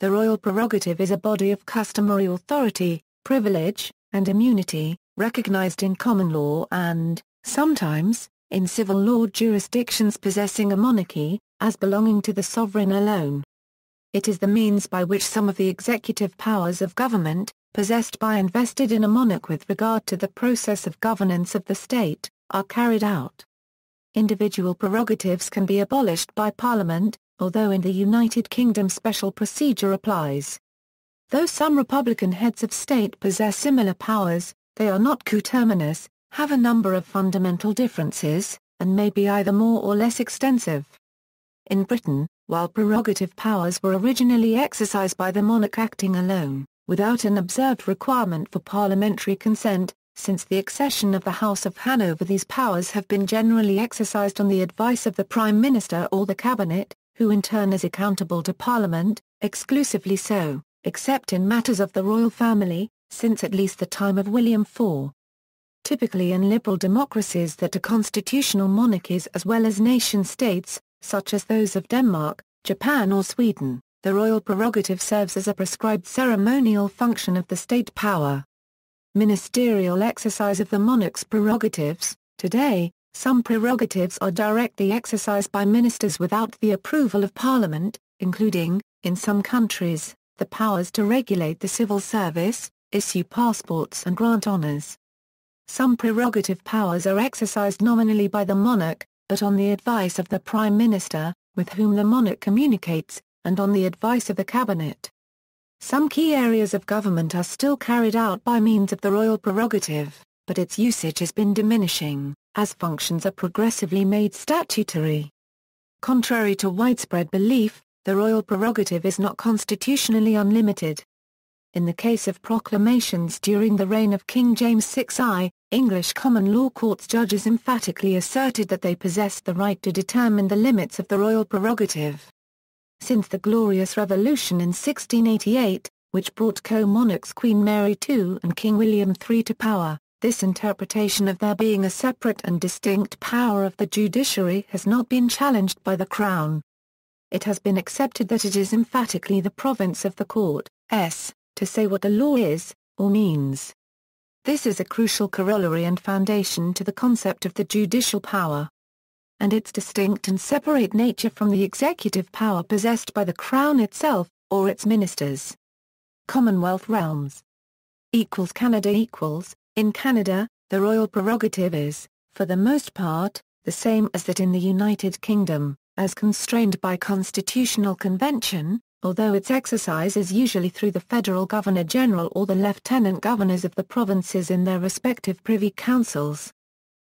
the royal prerogative is a body of customary authority, privilege, and immunity, recognized in common law and, sometimes, in civil law jurisdictions possessing a monarchy, as belonging to the sovereign alone. It is the means by which some of the executive powers of government, possessed by and vested in a monarch with regard to the process of governance of the state, are carried out. Individual prerogatives can be abolished by Parliament, although in the United Kingdom special procedure applies. Though some Republican heads of state possess similar powers, they are not coterminous, have a number of fundamental differences, and may be either more or less extensive. In Britain, while prerogative powers were originally exercised by the monarch acting alone, without an observed requirement for parliamentary consent, since the accession of the House of Hanover these powers have been generally exercised on the advice of the Prime Minister or the Cabinet, who in turn is accountable to Parliament, exclusively so, except in matters of the royal family, since at least the time of William IV. Typically in liberal democracies that are constitutional monarchies as well as nation-states, such as those of Denmark, Japan or Sweden, the royal prerogative serves as a prescribed ceremonial function of the state power. Ministerial exercise of the monarch's prerogatives. Today, some prerogatives are directly exercised by ministers without the approval of Parliament, including, in some countries, the powers to regulate the civil service, issue passports and grant honours. Some prerogative powers are exercised nominally by the monarch, but on the advice of the Prime Minister, with whom the monarch communicates, and on the advice of the Cabinet. Some key areas of government are still carried out by means of the royal prerogative, but its usage has been diminishing, as functions are progressively made statutory. Contrary to widespread belief, the royal prerogative is not constitutionally unlimited. In the case of proclamations during the reign of King James VI, English common law courts judges emphatically asserted that they possessed the right to determine the limits of the royal prerogative. Since the Glorious Revolution in 1688, which brought co-monarchs Queen Mary II and King William III to power, this interpretation of there being a separate and distinct power of the judiciary has not been challenged by the Crown. It has been accepted that it is emphatically the province of the court, to say what the law is, or means. This is a crucial corollary and foundation to the concept of the judicial power, and its distinct and separate nature from the executive power possessed by the Crown itself, or its ministers. Commonwealth realms. Canada In Canada, the royal prerogative is, for the most part, the same as that in the United Kingdom, as constrained by constitutional convention, although its exercise is usually through the federal governor-general or the lieutenant governors of the provinces in their respective privy councils.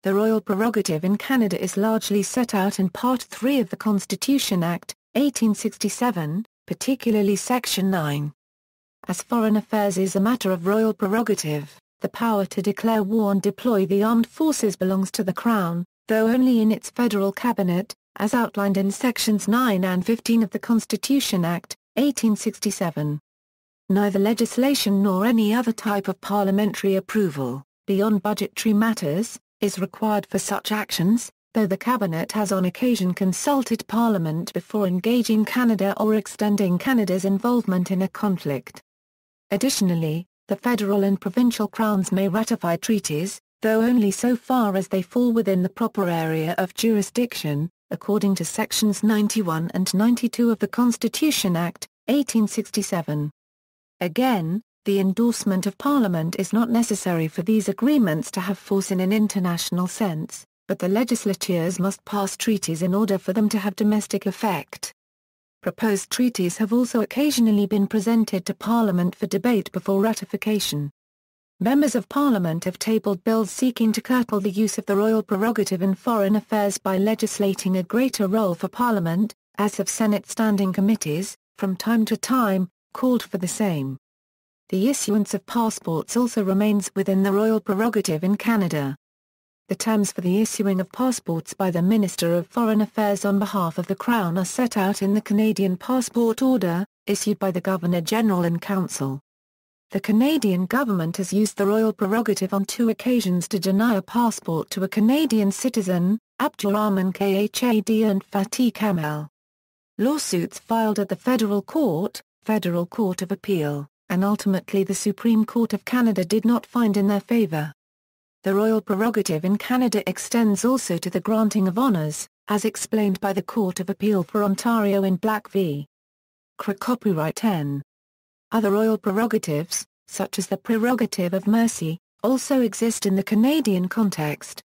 The royal prerogative in Canada is largely set out in Part 3 of the Constitution Act, 1867, particularly Section 9. As foreign affairs is a matter of royal prerogative, the power to declare war and deploy the armed forces belongs to the Crown, though only in its federal cabinet, as outlined in Sections 9 and 15 of the Constitution Act, 1867. Neither legislation nor any other type of parliamentary approval, beyond budgetary matters, is required for such actions, though the Cabinet has on occasion consulted Parliament before engaging Canada or extending Canada's involvement in a conflict. Additionally, the federal and provincial crowns may ratify treaties, though only so far as they fall within the proper area of jurisdiction, according to Sections 91 and 92 of the Constitution Act, 1867. Again, the endorsement of Parliament is not necessary for these agreements to have force in an international sense, but the legislatures must pass treaties in order for them to have domestic effect. Proposed treaties have also occasionally been presented to Parliament for debate before ratification. Members of Parliament have tabled bills seeking to curtail the use of the royal prerogative in foreign affairs by legislating a greater role for Parliament, as have Senate standing committees, from time to time, called for the same. The issuance of passports also remains within the royal prerogative in Canada. The terms for the issuing of passports by the Minister of Foreign Affairs on behalf of the Crown are set out in the Canadian Passport Order, issued by the Governor-General in Council. The Canadian government has used the royal prerogative on 2 occasions to deny a passport to a Canadian citizen, Abdurrahman Khad and Fatih Kamel. Lawsuits filed at the federal court, Federal Court of Appeal, and ultimately the Supreme Court of Canada did not find in their favor. The royal prerogative in Canada extends also to the granting of honours, as explained by the Court of Appeal for Ontario in Black v. Copyright 10. Other royal prerogatives, such as the prerogative of mercy, also exist in the Canadian context.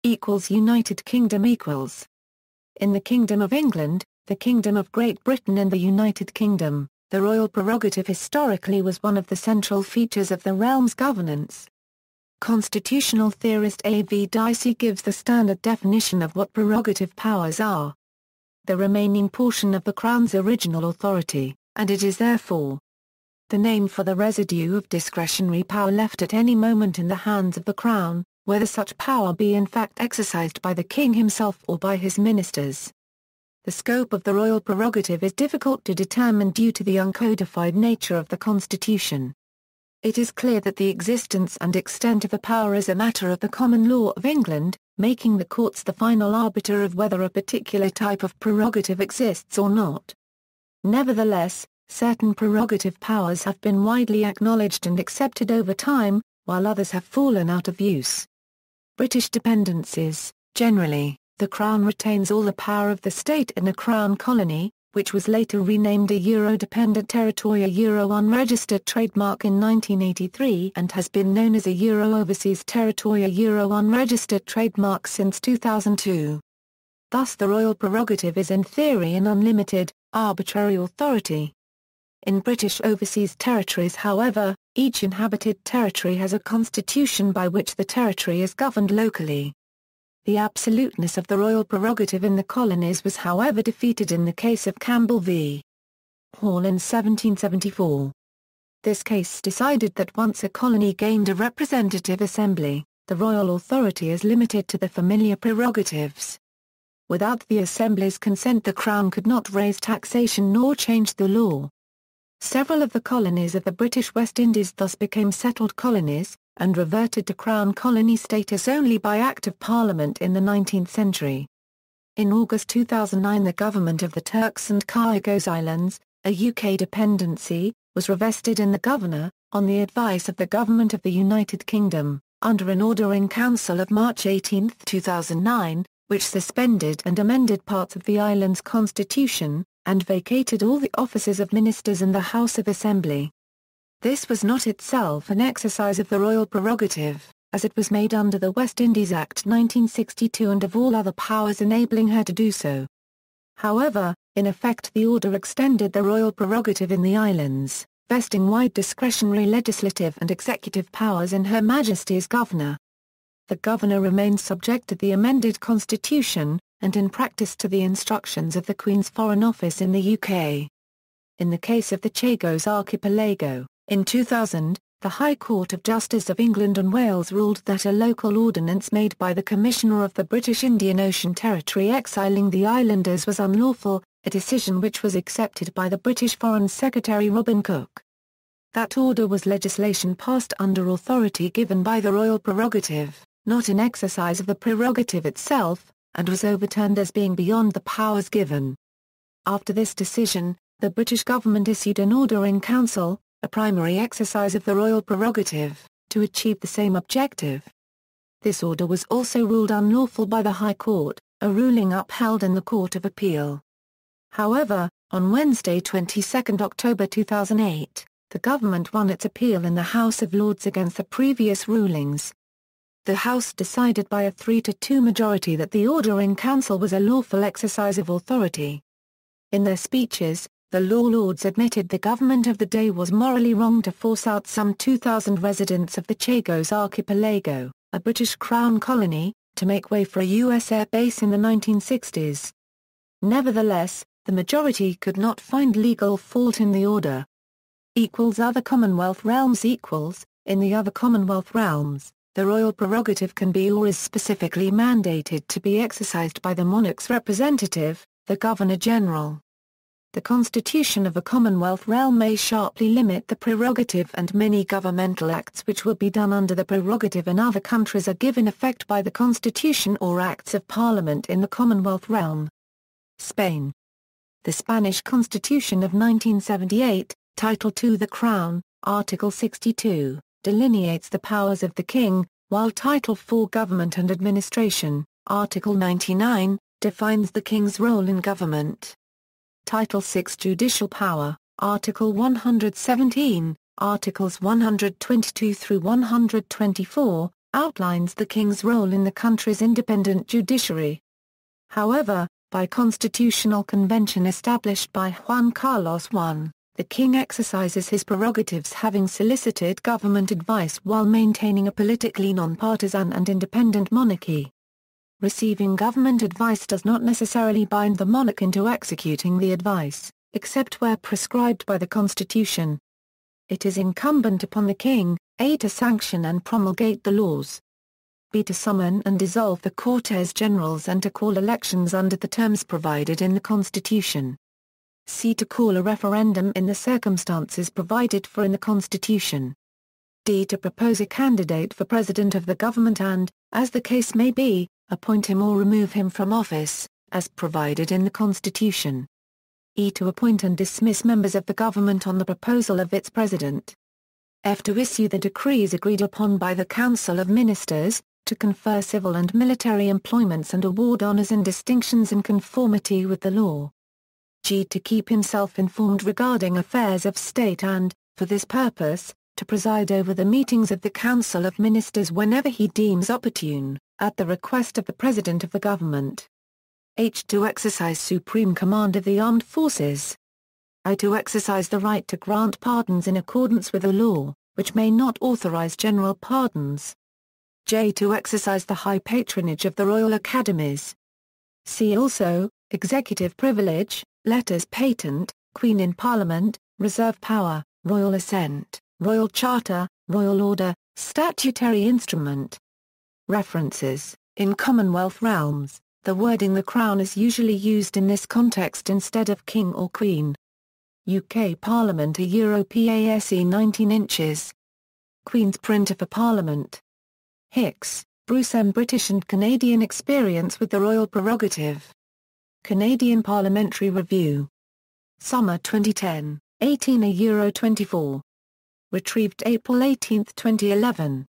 United Kingdom equals. In the Kingdom of England, the Kingdom of Great Britain and the United Kingdom, the royal prerogative historically was one of the central features of the realm's governance. Constitutional theorist A.V. Dicey gives the standard definition of what prerogative powers are. The remaining portion of the Crown's original authority, and it is therefore the name for the residue of discretionary power left at any moment in the hands of the Crown, whether such power be in fact exercised by the King himself or by his ministers. The scope of the royal prerogative is difficult to determine due to the uncodified nature of the Constitution. It is clear that the existence and extent of the power is a matter of the common law of England, making the courts the final arbiter of whether a particular type of prerogative exists or not. Nevertheless, certain prerogative powers have been widely acknowledged and accepted over time, while others have fallen out of use. British dependencies. Generally, the Crown retains all the power of the state in a Crown colony, which was later renamed a Euro-dependent territory, a Euro-unregistered trademark in 1983, and has been known as a Euro-overseas territory, a Euro-unregistered trademark since 2002. Thus the royal prerogative is in theory an unlimited, arbitrary authority. In British overseas territories, however, each inhabited territory has a constitution by which the territory is governed locally. The absoluteness of the royal prerogative in the colonies was however defeated in the case of Campbell v. Hall in 1774. This case decided that once a colony gained a representative assembly, the royal authority is limited to the familiar prerogatives. Without the assembly's consent, the Crown could not raise taxation nor change the law. Several of the colonies of the British West Indies thus became settled colonies, and reverted to Crown colony status only by Act of Parliament in the 19th century. In August 2009, the government of the Turks and Caicos Islands, a UK dependency, was revested in the Governor, on the advice of the Government of the United Kingdom, under an order in Council of March 18, 2009, which suspended and amended parts of the island's constitution, and vacated all the offices of ministers in the House of Assembly. This was not itself an exercise of the royal prerogative, as it was made under the West Indies Act 1962 and of all other powers enabling her to do so. However, in effect the order extended the royal prerogative in the islands, vesting wide discretionary legislative and executive powers in Her Majesty's Governor. The Governor remains subject to the amended constitution, and in practice to the instructions of the Queen's Foreign Office in the UK. In the case of the Chagos Archipelago, in 2000, the High Court of Justice of England and Wales ruled that a local ordinance made by the Commissioner of the British Indian Ocean Territory exiling the islanders was unlawful, a decision which was accepted by the British Foreign Secretary Robin Cook. That order was legislation passed under authority given by the royal prerogative, not in exercise of the prerogative itself, and was overturned as being beyond the powers given. After this decision, the British government issued an order in council, a primary exercise of the royal prerogative, to achieve the same objective. This order was also ruled unlawful by the High Court, a ruling upheld in the Court of Appeal. However, on Wednesday 22 October 2008, the government won its appeal in the House of Lords against the previous rulings. The House decided by a 3-2 majority that the order in council was a lawful exercise of authority. In their speeches, the Law Lords admitted the government of the day was morally wrong to force out some 2,000 residents of the Chagos Archipelago, a British Crown colony, to make way for a U.S. air base in the 1960s. Nevertheless, the majority could not find legal fault in the order. Other Commonwealth realms. In the other Commonwealth realms, the royal prerogative can be or is specifically mandated to be exercised by the monarch's representative, the Governor-General. The constitution of a Commonwealth realm may sharply limit the prerogative, and many governmental acts which would be done under the prerogative in other countries are given effect by the constitution or acts of parliament in the Commonwealth realm. Spain. The Spanish Constitution of 1978, Title II The Crown, Article 62, delineates the powers of the King, while Title IV Government and Administration, Article 99, defines the King's role in government. Title VI Judicial Power, Article 117, Articles 122 through 124, outlines the King's role in the country's independent judiciary. However, by constitutional convention established by Juan Carlos I, the King exercises his prerogatives having solicited government advice while maintaining a politically non-partisan and independent monarchy. Receiving government advice does not necessarily bind the monarch into executing the advice, except where prescribed by the Constitution. It is incumbent upon the King, A. to sanction and promulgate the laws, B. to summon and dissolve the Cortes Generales and to call elections under the terms provided in the Constitution, C. to call a referendum in the circumstances provided for in the Constitution, D. to propose a candidate for President of the government and, as the case may be, appoint him or remove him from office, as provided in the Constitution, E. to appoint and dismiss members of the government on the proposal of its President, F. to issue the decrees agreed upon by the Council of Ministers, to confer civil and military employments and award honours and distinctions in conformity with the law, G. to keep himself informed regarding affairs of state and, for this purpose, to preside over the meetings of the Council of Ministers whenever he deems opportune, at the request of the President of the Government. H. to exercise supreme command of the armed forces. I. to exercise the right to grant pardons in accordance with the law, which may not authorize general pardons. J. to exercise the high patronage of the Royal Academies. See also, executive privilege, letters patent, Queen in Parliament, reserve power, royal assent, royal charter, royal order, statutory instrument. References: in Commonwealth realms, the wording "the Crown" is usually used in this context instead of King or Queen. UK Parliament, a Euro PASE 19 inches. Queen's Printer for Parliament. Hicks, Bruce M. British and Canadian Experience with the Royal Prerogative. Canadian Parliamentary Review. Summer 2010, 18 a Euro 24. Retrieved April 18, 2011.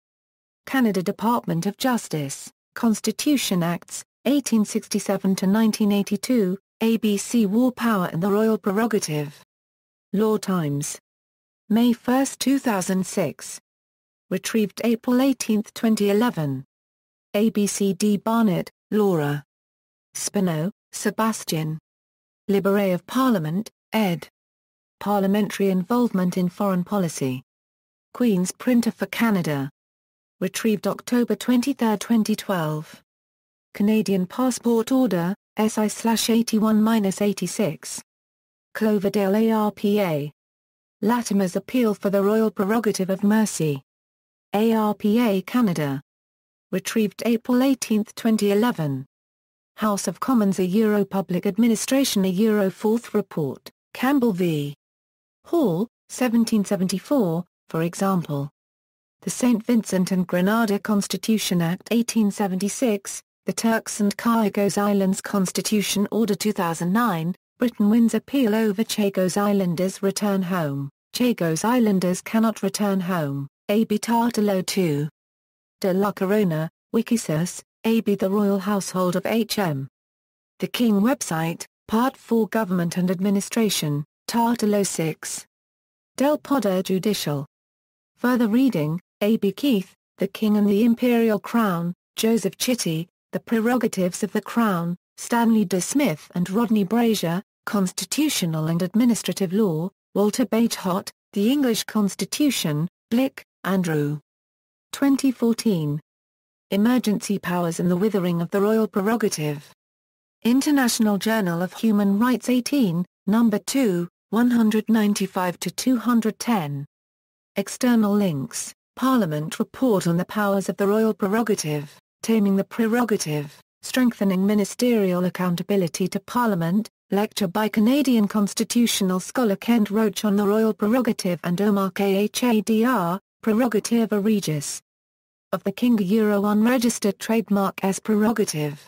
Canada Department of Justice, Constitution Acts, 1867–1982, ABC War Power and the Royal Prerogative. Law Times. May 1, 2006. Retrieved April 18, 2011. ABC D. Barnett, Laura. Spino, Sebastian. Libéré of Parliament, ed. Parliamentary Involvement in Foreign Policy. Queen's Printer for Canada. Retrieved October 23, 2012. Canadian Passport Order, SI/81-86. Cloverdale ARPA. Latimer's Appeal for the Royal Prerogative of Mercy. ARPA Canada. Retrieved April 18, 2011. House of Commons, a Euro Public Administration, a Euro 4th Report, Campbell v. Hall, 1774, for example. The St. Vincent and Grenada Constitution Act 1876, the Turks and Caicos Islands Constitution Order 2009, Britain wins appeal over Chagos Islanders return home, Chagos Islanders cannot return home, AB Tartalo 2. De la Corona, Wikisource, AB The Royal Household of H.M. The King website, Part 4 Government and Administration, Tartalo 6. Del Poder Judicial. Further reading, A.B. Keith, The King and the Imperial Crown, Joseph Chitty, The Prerogatives of the Crown, Stanley De Smith and Rodney Brazier, Constitutional and Administrative Law, Walter Bagehot, The English Constitution, Blick, Andrew. 2014. Emergency Powers and the Withering of the Royal Prerogative. International Journal of Human Rights 18, No. 2, 195–210. External links, Parliament Report on the Powers of the Royal Prerogative, Taming the Prerogative, Strengthening Ministerial Accountability to Parliament, lecture by Canadian constitutional scholar Kent Roach on the Royal Prerogative and Omar Khadr, Prerogative Regis. Of the King, a Euro unregistered trademark as prerogative.